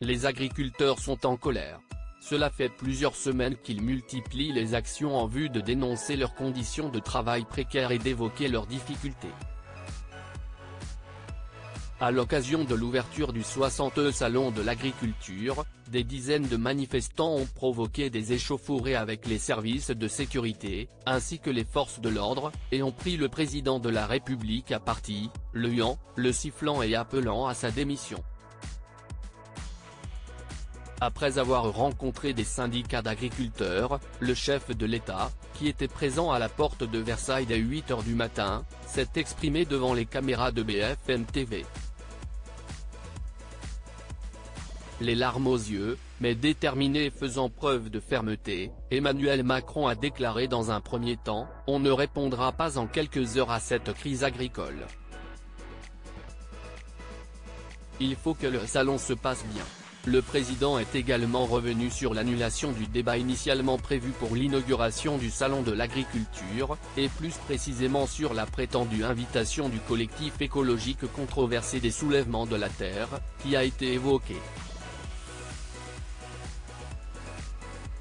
Les agriculteurs sont en colère. Cela fait plusieurs semaines qu'ils multiplient les actions en vue de dénoncer leurs conditions de travail précaires et d'évoquer leurs difficultés. À l'occasion de l'ouverture du 60e Salon de l'agriculture, des dizaines de manifestants ont provoqué des échauffourées avec les services de sécurité, ainsi que les forces de l'ordre, et ont pris le président de la République à partie, le huant, le sifflant et appelant à sa démission. Après avoir rencontré des syndicats d'agriculteurs, le chef de l'État, qui était présent à la porte de Versailles dès 8 h du matin, s'est exprimé devant les caméras de BFM TV. Les larmes aux yeux, mais déterminé et faisant preuve de fermeté, Emmanuel Macron a déclaré dans un premier temps, « On ne répondra pas en quelques heures à cette crise agricole. Il faut que le salon se passe bien ». Le président est également revenu sur l'annulation du débat initialement prévu pour l'inauguration du Salon de l'agriculture, et plus précisément sur la prétendue invitation du collectif écologique controversé des soulèvements de la terre, qui a été évoquée.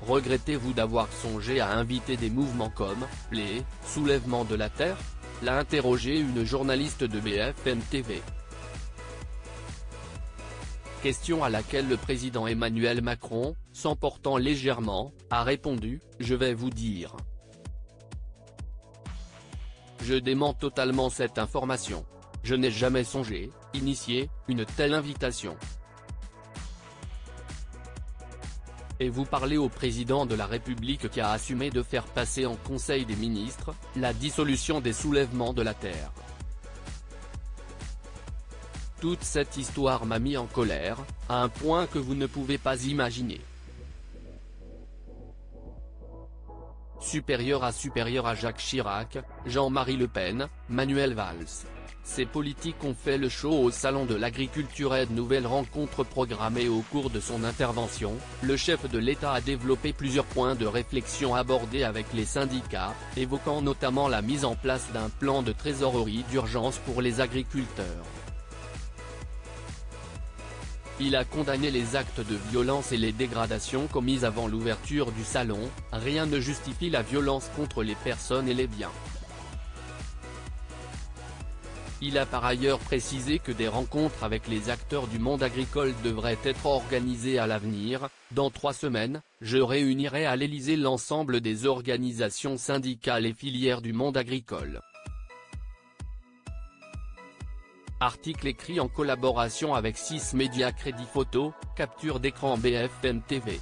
Regrettez-vous d'avoir songé à inviter des mouvements comme les soulèvements de la terre ? L'a interrogé une journaliste de BFM TV. Question à laquelle le président Emmanuel Macron, s'emportant légèrement, a répondu « Je vais vous dire. Je dément totalement cette information. Je n'ai jamais songé, initier, une telle invitation. » Et vous parlez au président de la République qui a assumé de faire passer en Conseil des ministres, la dissolution des soulèvements de la terre. Toute cette histoire m'a mis en colère, à un point que vous ne pouvez pas imaginer. Supérieur à Jacques Chirac, Jean-Marie Le Pen, Manuel Valls. Ces politiques ont fait le show au Salon de l'agriculture et de nouvelles rencontres programmées au cours de son intervention. Le chef de l'État a développé plusieurs points de réflexion abordés avec les syndicats, évoquant notamment la mise en place d'un plan de trésorerie d'urgence pour les agriculteurs. Il a condamné les actes de violence et les dégradations commises avant l'ouverture du salon. Rien ne justifie la violence contre les personnes et les biens. Il a par ailleurs précisé que des rencontres avec les acteurs du monde agricole devraient être organisées à l'avenir. Dans 3 semaines, je réunirai à l'Élysée l'ensemble des organisations syndicales et filières du monde agricole. Article écrit en collaboration avec 6 médias. Crédit photo, capture d'écran BFM TV.